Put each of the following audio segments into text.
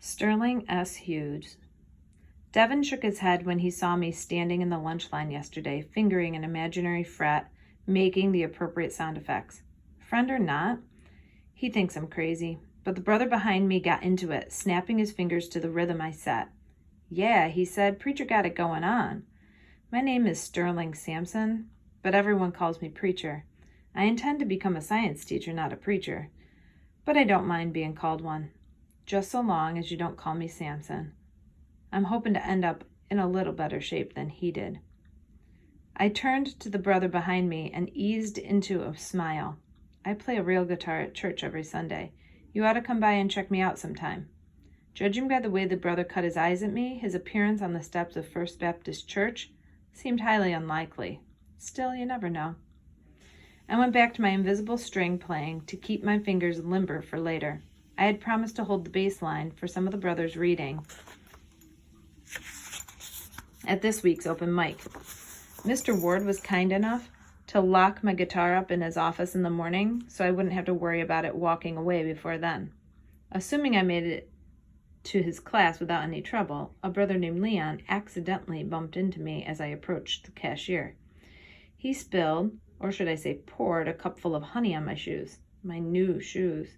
Sterling S. Hughes. Devin shook his head when he saw me standing in the lunch line yesterday, fingering an imaginary fret, making the appropriate sound effects. Friend or not, he thinks I'm crazy, but the brother behind me got into it, snapping his fingers to the rhythm I set. Yeah, he said, preacher got it going on. My name is Sterling Sampson, but everyone calls me preacher. I intend to become a science teacher, not a preacher, but I don't mind being called one. Just so long as you don't call me Samson. I'm hoping to end up in a little better shape than he did. I turned to the brother behind me and eased into a smile. I play a real guitar at church every Sunday. You ought to come by and check me out sometime. Judging by the way the brother cut his eyes at me, his appearance on the steps of First Baptist Church seemed highly unlikely. Still, you never know. I went back to my invisible string playing to keep my fingers limber for later. I had promised to hold the bass line for some of the brothers' reading at this week's open mic. Mr. Ward was kind enough to lock my guitar up in his office in the morning so I wouldn't have to worry about it walking away before then. Assuming I made it to his class without any trouble, a brother named Leon accidentally bumped into me as I approached the cashier. He spilled, or should I say poured, a cupful of honey on my shoes. My new shoes.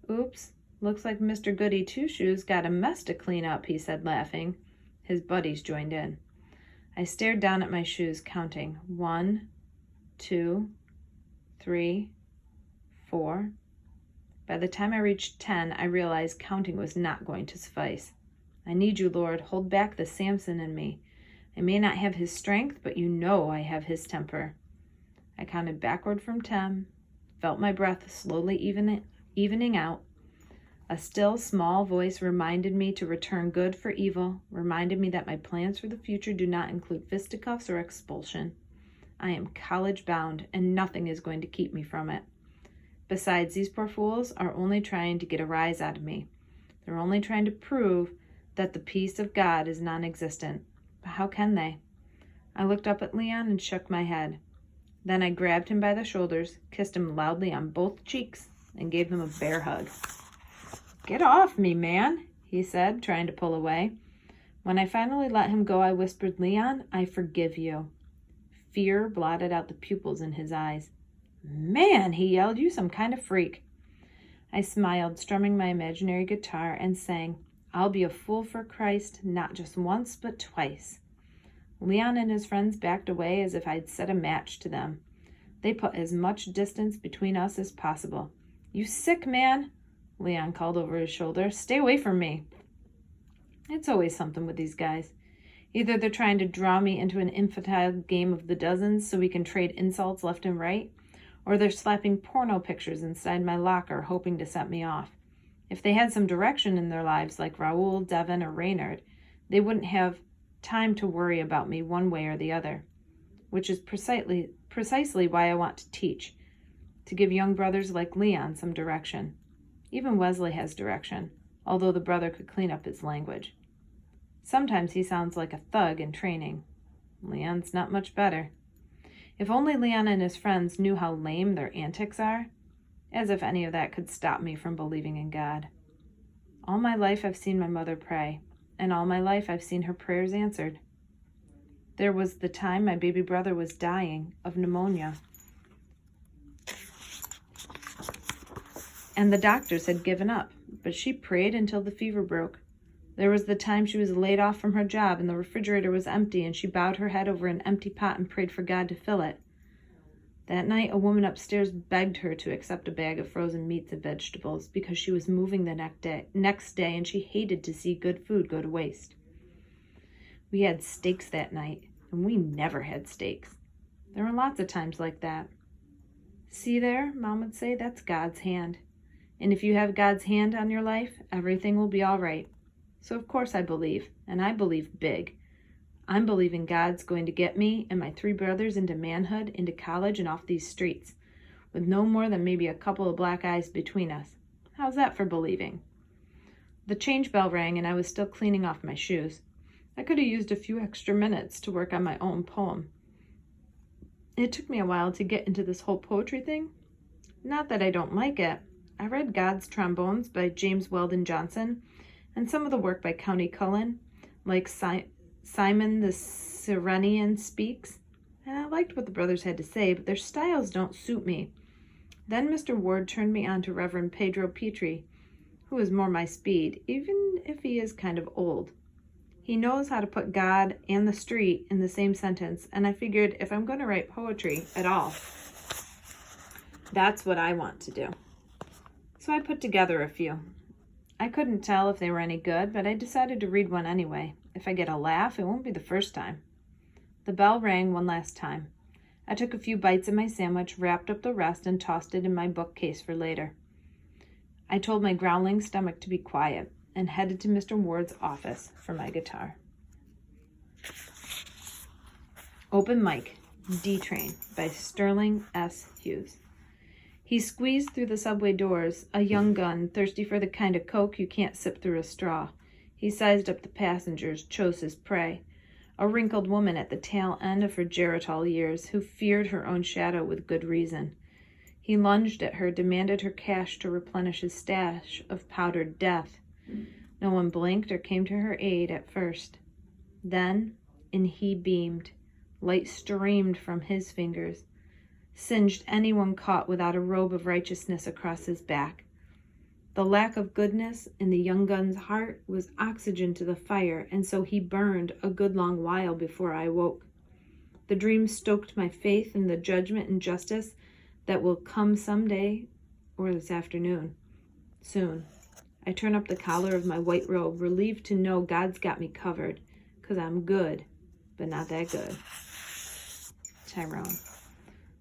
Oops, looks like Mr. Goody Two-Shoes got a mess to clean up, he said, laughing. His buddies joined in. I stared down at my shoes, counting 1, 2, 3, 4. By the time I reached 10, I realized counting was not going to suffice. I need you, Lord. Hold back the Samson in me. I may not have his strength, but you know I have his temper. I counted backward from 10, felt my breath slowly evening out. A still, small voice reminded me to return good for evil, reminded me that my plans for the future do not include fisticuffs or expulsion. I am college-bound, and nothing is going to keep me from it. Besides, these poor fools are only trying to get a rise out of me. They're only trying to prove that the peace of God is non-existent. But how can they? I looked up at Leon and shook my head. Then I grabbed him by the shoulders, kissed him loudly on both cheeks, and gave him a bear hug. Get off me, man, he said, trying to pull away. When I finally let him go, I whispered, Leon, I forgive you. Fear blotted out the pupils in his eyes. Man, he yelled, you some kind of freak. I smiled, strumming my imaginary guitar, and sang, I'll be a fool for Christ, not just once, but twice. Leon and his friends backed away as if I'd set a match to them. They put as much distance between us as possible. You sick man, Leon called over his shoulder. Stay away from me. It's always something with these guys. Either they're trying to draw me into an infantile game of the dozens so we can trade insults left and right, or they're slapping porno pictures inside my locker hoping to set me off. If they had some direction in their lives like Raoul, Devin, or Raynard, they wouldn't have time to worry about me one way or the other, which is precisely why I want to teach, to give young brothers like Leon some direction. Even Wesley has direction, although the brother could clean up his language. Sometimes he sounds like a thug in training. Leon's not much better. If only Leon and his friends knew how lame their antics are, as if any of that could stop me from believing in God. All my life I've seen my mother pray, and all my life I've seen her prayers answered. There was the time my baby brother was dying of pneumonia, and the doctors had given up, but she prayed until the fever broke. There was the time she was laid off from her job and the refrigerator was empty, and she bowed her head over an empty pot and prayed for God to fill it. That night, a woman upstairs begged her to accept a bag of frozen meats and vegetables because she was moving the next day and she hated to see good food go to waste. We had steaks that night, and we never had steaks. There were lots of times like that. See there, Mom would say, that's God's hand. And if you have God's hand on your life, everything will be all right. So of course I believe, and I believe big. I'm believing God's going to get me and my 3 brothers into manhood, into college, and off these streets, with no more than maybe a couple of black eyes between us. How's that for believing? The change bell rang, and I was still cleaning off my shoes. I could have used a few extra minutes to work on my own poem. It took me a while to get into this whole poetry thing. Not that I don't like it. I read God's Trombones by James Weldon Johnson, and some of the work by County Cullen, like Simon the Cyrenian Speaks, and I liked what the brothers had to say, but their styles don't suit me. Then Mr. Ward turned me on to Reverend Pedro Petrie, who is more my speed, even if he is kind of old. He knows how to put God and the street in the same sentence, and I figured if I'm going to write poetry at all, that's what I want to do. So I put together a few. I couldn't tell if they were any good, but I decided to read one anyway. If I get a laugh, it won't be the first time. The bell rang one last time. I took a few bites of my sandwich, wrapped up the rest, and tossed it in my bookcase for later. I told my growling stomach to be quiet and headed to Mr. Ward's office for my guitar. Open Mic, D-Train by Sterling S. Hughes. He squeezed through the subway doors, a young gun, thirsty for the kind of coke you can't sip through a straw. He sized up the passengers, chose his prey. A wrinkled woman at the tail end of her geritol years who feared her own shadow with good reason. He lunged at her, demanded her cash to replenish his stash of powdered death. No one blinked or came to her aid at first. Then, and he beamed. Light streamed from his fingers, singed anyone caught without a robe of righteousness across his back. The lack of goodness in the young gun's heart was oxygen to the fire, and so he burned a good long while before I woke. The dream stoked my faith in the judgment and justice that will come someday or this afternoon. Soon. I turn up the collar of my white robe, relieved to know God's got me covered, 'cause I'm good, but not that good. Tyrone.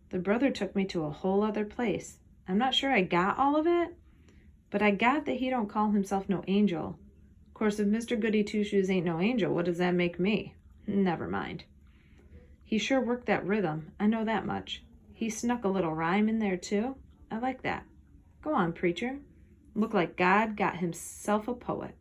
The brother took me to a whole other place. I'm not sure I got all of it, but I got that he don't call himself no angel. Of course, if Mr. Goody Two-Shoes ain't no angel, what does that make me? Never mind. He sure worked that rhythm, I know that much. He snuck a little rhyme in there, too. I like that. Go on, preacher. Look like God got himself a poet.